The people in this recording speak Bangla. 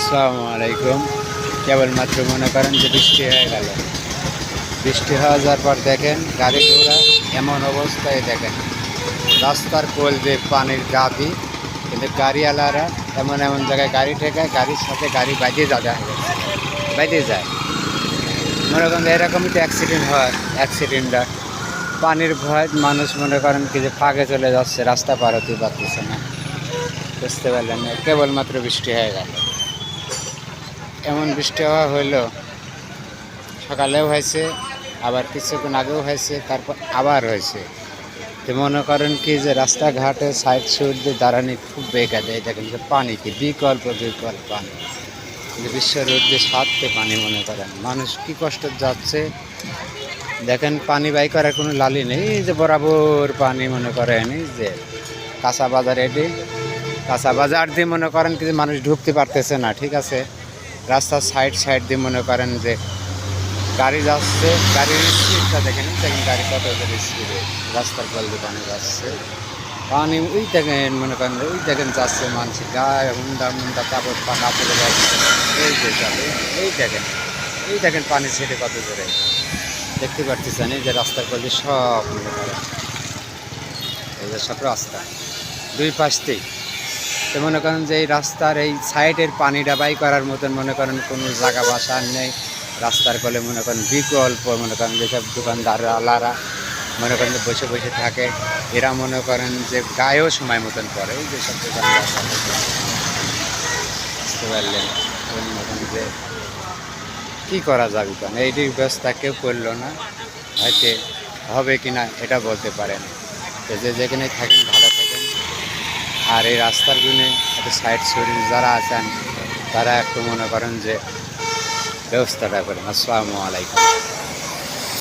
আসসালামু আলাইকুম। কেবলমাত্র মনে করেন যে বৃষ্টি হয়ে গেল। বৃষ্টি হয়ে যাওয়ার পর দেখেন গাড়ি ঘোড়া এমন অবস্থায় দেখেন রাস্তার কোল যে পানির গাদি, কিন্তু গাড়িওয়ালারা এমন এমন জায়গায় গাড়ি ঠেকায়, গাড়ির সাথে গাড়ি বাইরে যায়। মনে করেন এরকমই তো অ্যাক্সিডেন্ট হয়। অ্যাক্সিডেন্টটা পানির ভয় মানুষ মনে করেন কি যে ফাঁকে চলে যাচ্ছে, রাস্তা পার হতে পারতেছে না। বুঝতে পারলেন না, কেবলমাত্র বৃষ্টি হয়ে গেল। এমন বৃষ্টি হওয়া হইলো, সকালেও হয়েছে, আবার কিছুক্ষণ আগেও হয়েছে, তারপর আবার হয়েছে। তো মনে করেন কি যে রাস্তাঘাটে সাইড সুইড দিয়ে দাঁড়ানি খুব বেকার দেয়। দেখেন যে পানি কি বিকল্প পানি, কিন্তু বিশ্ব রোড দিয়ে সারতে পানি। মনে করেন মানুষ কি কষ্ট যাচ্ছে। দেখেন পানি বাই করার কোনো লালি নেই, এই যে বরাবর পানি। মনে করেন এই যে কাঁচা বাজার, কাঁচা বাজার দিয়ে মনে করেন কি যে মানুষ ঢুকতে পারতেছে না। ঠিক আছে, রাস্তার সাইড দিয়ে মনে করেন যে গাড়ি যাচ্ছে, গাড়ির স্পিডটা দেখেন, দেখেন গাড়ি কত স্পিডে রাস্তার কল দিয়ে পানি যাচ্ছে। পানি ওই দেখেন, মনে করেন ওই দেখেন যাচ্ছে মানুষ গায়ে হুন্ডা কাপড় পরে যাচ্ছে। এই যে চলে, এই দেখেন পানি ছেড়ে কত জোরে দেখতে পারতেছেন। এই যে রাস্তার কল দিয়ে সব মনে করেন এই যে সব রাস্তা দুই পাশতেই। তো মনে করেন যে এই রাস্তার এই সাইডের পানিটা বাই করার মতন মনে করেন কোনো জায়গা বাসা নেই। রাস্তার কলে মনে করেন বিকল্প, মনে করেন যেসব দোকানদারওয়ালারা মনে করেন যে বসে বসে থাকে, এরা মনে করেন যে গায়েও সময় মতন পড়ে। এই যেসব দোকানদার, বুঝতে পারলেন মতন যে কী করা যাবে, কেন এইটির ব্যবস্থা কেউ করলো না। হয়তো হবে কি না এটা বলতে পারেন। তো যে যেখানে থাকেন ভালো থাকেন, আর এই রাস্তার গুণে একটা সাইড শরীর যারা আছেন তারা একটু মনে করেন যে ব্যবস্থাটা করেন। আসসালামু আলাইকুম।